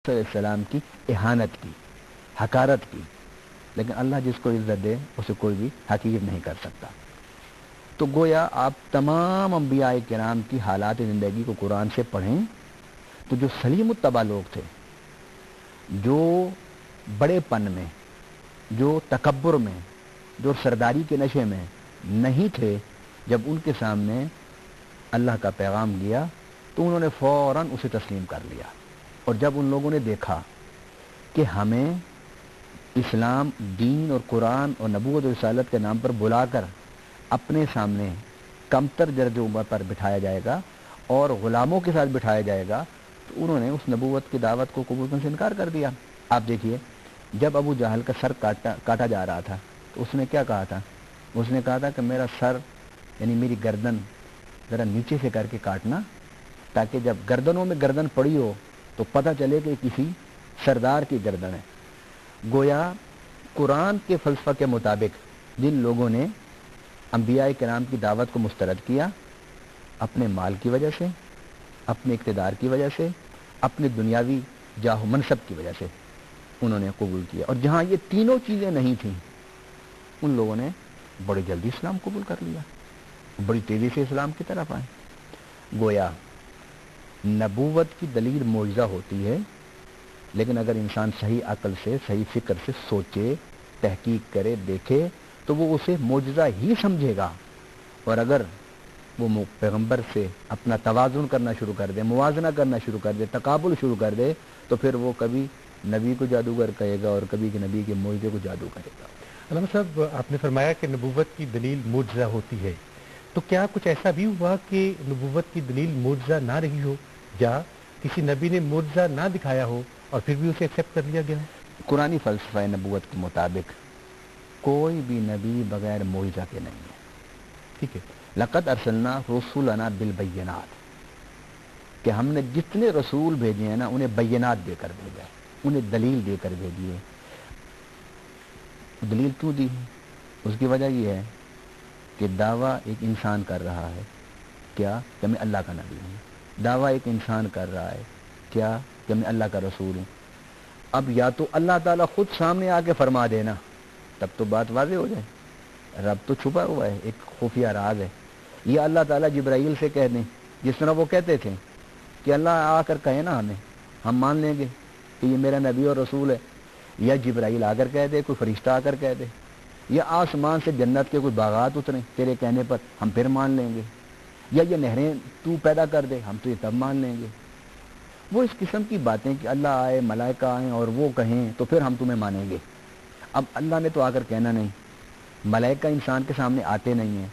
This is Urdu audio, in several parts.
علیہ السلام کی اہانت کی، حقارت کی، لیکن اللہ جس کو عزت دے اسے کوئی بھی حقیر نہیں کر سکتا۔ تو گویا آپ تمام انبیاء کرام کی حالات زندگی کو قرآن سے پڑھیں تو جو سلیم الطبع لوگ تھے، جو بڑے پن میں، جو تکبر میں، جو سرداری کے نشے میں نہیں تھے، جب ان کے سامنے اللہ کا پیغام گیا تو انہوں نے فوراً اسے تسلیم کر لیا۔ اور جب ان لوگوں نے دیکھا کہ ہمیں اسلام، دین اور قرآن اور نبوت و رسالت کے نام پر بلا کر اپنے سامنے کمتر درجہ عمر پر بٹھایا جائے گا اور غلاموں کے ساتھ بٹھایا جائے گا، تو انہوں نے اس نبوت کی دعوت کو قبول کرنے سے انکار کر دیا۔ آپ دیکھیے، جب ابو جہل کا سر کاٹا جا رہا تھا تو اس نے کیا کہا تھا؟ اس نے کہا تھا کہ میرا سر یعنی میری گردن ذرا نیچے سے کر کے کاٹنا، تاکہ جب گردنوں میں گردن پڑی ہو تو پتہ چلے کہ کسی سردار کی گردن ہے۔ گویا قرآن کے فلسفہ کے مطابق جن لوگوں نے انبیاء کرام کی دعوت کو مسترد کیا، اپنے مال کی وجہ سے، اپنے اقتدار کی وجہ سے، اپنے دنیاوی جاہ و منصب کی وجہ سے انہوں نے قبول کیا، اور جہاں یہ تینوں چیزیں نہیں تھیں ان لوگوں نے بڑی جلدی اسلام قبول کر لیا، بڑی تیزی سے اسلام کی طرف آئے۔ گویا نبوت کی دلیل معجزہ ہوتی ہے، لیکن اگر انسان صحیح عقل سے، صحیح فکر سے سوچے، تحقیق کرے، دیکھے تو وہ اسے معجزہ ہی سمجھے گا۔ اور اگر وہ پیغمبر سے اپنا توازن کرنا شروع کر دے، موازنہ کرنا شروع کر دے، تقابل شروع کر دے، تو پھر وہ کبھی نبی کو جادوگر کہے گا اور کبھی کہ نبی کے معجزے کو جادو کہے گا۔ علامہ صاحب، آپ نے فرمایا کہ نبوت کی دلیل معجزہ ہوتی ہے، تو کیا کچھ ایسا بھی ہوا کہ نبوت کی دلیل معجزہ نہ رہی ہو، یا کسی نبی نے معجزہ نہ دکھایا ہو اور پھر بھی اسے ایکسیپٹ کر لیا گیا ہو؟ قرآنی فلسفہ نبوت کے مطابق کوئی بھی نبی بغیر معجزہ کے نہیں ہے۔ ٹھیک ہے، لقد ارسلنا رسولنا بالبینات، کہ ہم نے جتنے رسول بھیجے ہیں نا انہیں بینات دے کر بھیجا ہے، انہیں دلیل دے کر بھیجی ہے۔ دلیل کیوں دی ہے؟ اس کی وجہ یہ ہے کہ دعویٰ ایک انسان کر رہا ہے، کیا کہ میں اللہ کا نبی ہوں۔ دعویٰ ایک انسان کر رہا ہے، کیا کہ میں اللہ کا رسول ہوں۔ اب یا تو اللہ تعالیٰ خود سامنے آ کے فرما دینا، تب تو بات واضح ہو جائے، رب تو چھپا ہوا ہے، ایک خفیہ راز ہے، یہ اللہ تعالیٰ جبرائیل سے کہہ دیں، جس طرح وہ کہتے تھے کہ اللہ آ کر کہے نا ہمیں، ہم مان لیں گے کہ یہ میرا نبی اور رسول ہے، یا جبرائیل آ کر کہہ دے، کوئی فرشتہ آ کر کہہ دے، یا آسمان سے جنت کے کوئی باغات اتریں تیرے کہنے پر، ہم پھر مان لیں گے، یا یہ نہریں تو پیدا کر دے، ہم تو یہ تب مان لیں گے۔ وہ اس قسم کی باتیں کہ اللہ آئے، ملائکہ آئیں اور وہ کہیں تو پھر ہم تمہیں مانیں گے۔ اب اللہ نے تو آ کر کہنا نہیں، ملائکہ انسان کے سامنے آتے نہیں ہیں،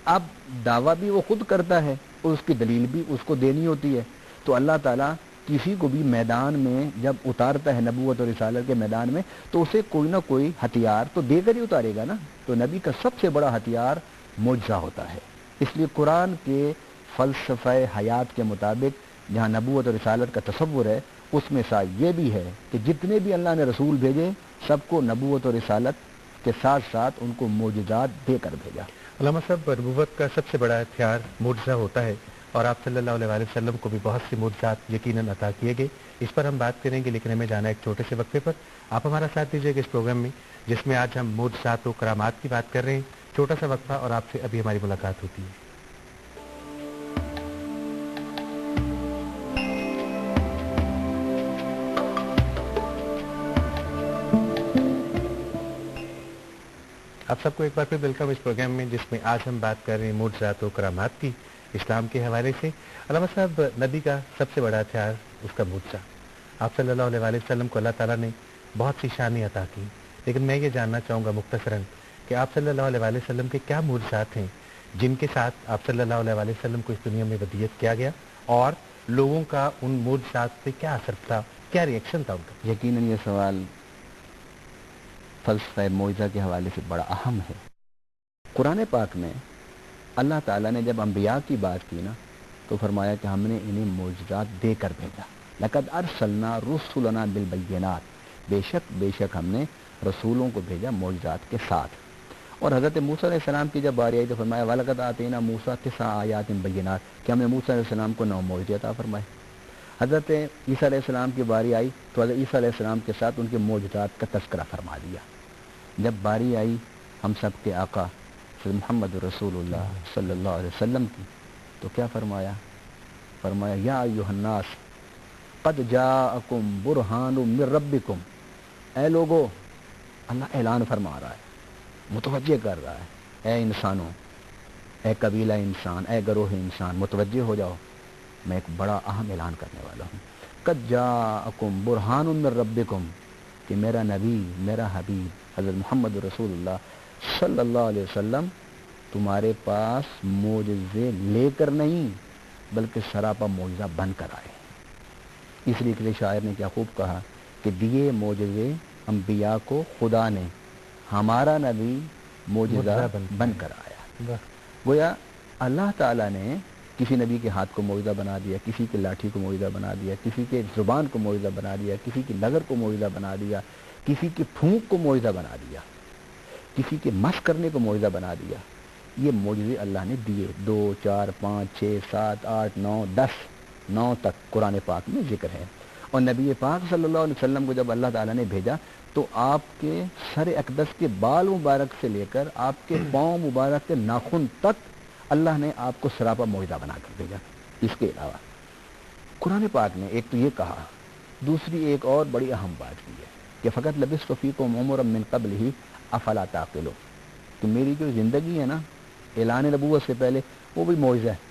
اب دعویٰ بھی وہ خود کرتا ہے اور اس کی دلیل بھی اس کو دینی ہوتی ہے۔ تو اللہ تعالیٰ کسی کو بھی میدان میں جب اتارتا ہے نبوت اور رسالت کے میدان میں تو اسے کوئی نہ کوئی ہتھیار تو دے کر ہی اتارے گا نا۔ تو نبی کا سب سے بڑا ہتھیار معجزہ ہوتا ہے۔ اس لیے قرآن کے فلسفہ حیات کے مطابق جہاں نبوت اور رسالت کا تصور ہے، اس میں سا یہ بھی ہے کہ جتنے بھی اللہ نے رسول بھیجے سب کو نبوت اور رسالت کے ساتھ ساتھ ان کو معجزات دے کر بھیجا۔ علامہ صاحب، نبوت کا سب سے بڑا ہتھیار معجزہ ہوتا ہے، اور آپ صلی اللہ علیہ وسلم کو بھی بہت سی معجزات یقیناً عطا کیے گئے۔ اس پر ہم بات کریں گے، لیکن ہمیں جانا ایک چھوٹے سے وقفے پر۔ آپ ہمارا ساتھ دیجیے گا اس پروگرام میں، جس میں آج ہم معجزات و کرامات کی بات کر رہے ہیں۔ چھوٹا سا وقفہ اور آپ سے ابھی ہماری ملاقات ہوتی ہے۔ آپ سب کو ایک بار پھر ویلکم اس پروگرام میں، جس میں آج ہم بات کر رہے ہیں معجزات و کرامات کی، اسلام کے حوالے سے۔ علامہ صاحب، نبی کا سب سے بڑا ہتھیار اس کا معجزہ۔ آپ صلی اللہ علیہ وسلم کو اللہ تعالیٰ نے بہت سی شانیں عطا کی، لیکن میں یہ جاننا چاہوں گا مختصراً کہ آپ صلی اللہ علیہ وسلم کے کیا معجزات ہیں جن کے ساتھ آپ صلی اللہ علیہ وسلم کو اس دنیا میں ودیت کیا گیا، اور لوگوں کا ان معجزات سے کیا اثر تھا، کیا ریئیکشن تھا ان کا؟ یقیناً یہ سوال فلسفہ معجزہ کے حوالے سے بڑا اہم ہے۔ قرآن پاک میں اللہ تعالیٰ نے جب انبیاء کی بات کی نا تو فرمایا کہ ہم نے انہیں معجزات دے کر بھیجا۔ لقد ارسلنا رسولنا بالبینات، بے شک ہم نے رسولوں کو بھیجا معجزات کے ساتھ۔ اور حضرت موسیٰ علیہ السلام کی جب باری آئی تو فرمایا وَلَقَدْ آتَيْنَا مُوسَىٰ 9 آیَاتٍ بَيِّنَاتٍ، کہ ہم نے موسیٰ علیہ السلام کو 9 معجزے عطا فرمائے۔ حضرت عیسیٰ علیہ السلام کی باری آئی تو حضرت عیسیٰ علیہ السلام کے ساتھ ان کے معجزات کا تذکرہ فرما دیا. جب باری آئی ہم سب کے آقا سید محمد رسول اللہ صلی اللہ علیہ وسلم کی تو کیا فرمایا؟ فرمایا یا ایھا الناس قد جاءکم برہان من ربکم. اے لوگو، اللہ اعلان فرما رہا ہے، متوجہ کر رہا ہے، اے انسانوں، اے قبیلہ انسان، اے گروہ انسان، متوجہ ہو جاؤ، میں ایک بڑا اہم اعلان کرنے والا ہوں. قد جاءکم برہان من ربکم، کہ میرا نبی، میرا حبیب حضرت محمد رسول اللہ صلی اللہ علیہ وسلم تمہارے پاس معجزے لے کر نہیں بلکہ سراپا معجزہ بن کر آئے. اس لیے کسی شاعر نے کیا خوب کہا کہ دیے معجزے انبیاء کو خدا نے، ہمارا نبی معجزہ بن کر آیا. گویا اللہ تعالیٰ نے کسی نبی کے ہاتھ کو معجزہ بنا دیا، کسی کی لاٹھی کو معجزہ بنا دیا، کسی کے زبان کو معجزہ بنا دیا، کسی کی نظر کو معجزہ بنا دیا، کسی کی پھونک کو معجزہ بنا دیا، کسی کے مس کرنے کو معجزہ بنا دیا. یہ معجزے اللہ نے دیے. 2 4 5 6 7 8 9 10 9 تک قرآن پاک میں ذکر ہے. اور نبی پاک صلی اللہ علیہ وسلم کو جب اللہ تعالیٰ نے بھیجا تو آپ کے سر اقدس کے بال مبارک سے لے کر آپ کے پاؤں مبارک کے ناخن تک اللہ نے آپ کو سراپا معجزہ بنا کر بھیجا. اس کے علاوہ قرآن پاک نے ایک تو یہ کہا، دوسری ایک اور بڑی اہم بات کی ہے کہ فقط لبثت فیکم عمرا من قبلہ افلا تعقلون، کہ میری جو زندگی ہے نا اعلان نبوت سے پہلے وہ بھی معجزہ ہے.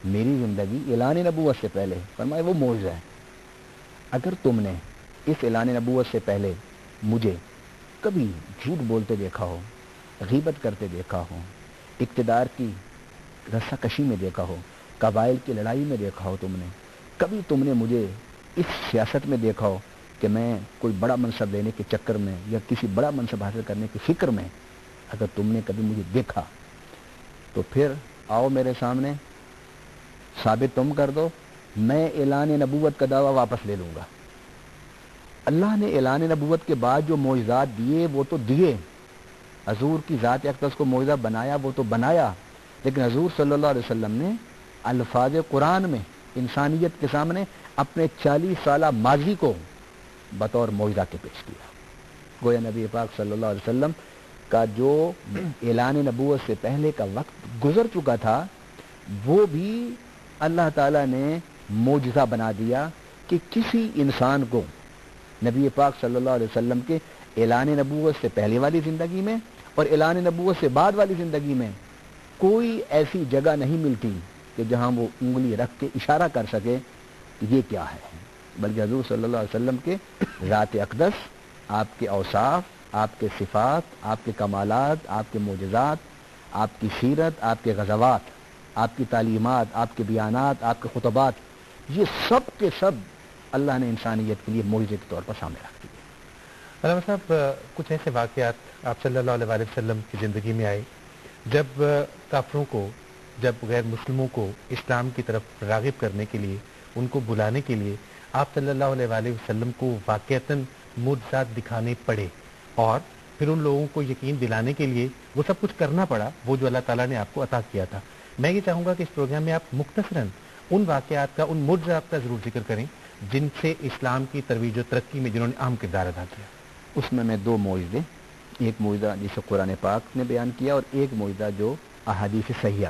میری زندگی اعلان نبوت سے پہلے فرمائے وہ معجزہ ہے. اگر تم نے اس اعلان نبوت سے پہلے مجھے کبھی جھوٹ بولتے دیکھا ہو، غیبت کرتے دیکھا ہو، اقتدار کی رسہ کشی میں دیکھا ہو، قبائل کی لڑائی میں دیکھا ہو، کبھی تم نے مجھے اس سیاست میں دیکھا ہو کہ میں کوئی بڑا منصب لینے کے چکر میں یا کسی بڑا منصب حاصل کرنے کی فکر میں اگر تم نے کبھی مجھے دیکھا تو پھر آؤ میرے سامنے، ثابت تم کر دو، میں اعلان نبوت کا دعویٰ واپس لے لوں گا. اللہ نے اعلان نبوت کے بعد جو معجزات دیے وہ تو دیے، حضور کی ذات اقدس کو معجزہ بنایا وہ تو بنایا، لیکن حضور صلی اللہ علیہ وسلم نے الفاظ قرآن میں انسانیت کے سامنے اپنے 40 سالہ ماضی کو بطور معجزہ کے پیش کیا. گویا نبی پاک صلی اللہ علیہ وسلم کا جو اعلان نبوت سے پہلے کا وقت گزر چکا تھا وہ بھی اللہ تعالیٰ نے معجزہ بنا دیا کہ کسی انسان کو نبی پاک صلی اللہ علیہ وسلم کے اعلان نبوت سے پہلے والی زندگی میں اور اعلان نبوت سے بعد والی زندگی میں کوئی ایسی جگہ نہیں ملتی کہ جہاں وہ انگلی رکھ کے اشارہ کر سکے کہ یہ کیا ہے، بلکہ حضور صلی اللہ علیہ وسلم کے ذات اقدس، آپ کے اوصاف، آپ کے صفات، آپ کے کمالات، آپ کے معجزات، آپ کی سیرت، آپ کے غزوات، آپ کی تعلیمات، آپ کے بیانات، آپ کے خطبات، یہ سب کے سب اللہ نے انسانیت کے لیے معجزے کے طور پر سامنے رکھ دیے. علامہ صاحب، کچھ ایسے واقعات آپ صلی اللہ علیہ وسلم کی زندگی میں آئے جب کافروں کو، جب غیر مسلموں کو اسلام کی طرف راغب کرنے کے لیے، ان کو بلانے کے لیے آپ صلی اللہ علیہ وسلم کو واقعتاً معجزات دکھانے پڑے، اور پھر ان لوگوں کو یقین دلانے کے لیے وہ سب کچھ کرنا پڑا وہ جو اللہ تعالیٰ نے آپ کو عطا کیا تھا. میں یہ چاہوں گا کہ اس پروگرام میں آپ مختصراً ان واقعات کا، ان معجزات کا ضرور ذکر کریں جن سے اسلام کی ترویج و ترقی میں جنہوں نے اہم کردار ادا کیا. اس میں 2 معجزے، ایک معجزہ جسے قرآن پاک نے بیان کیا اور ایک معجزہ جو احادیث صحیحہ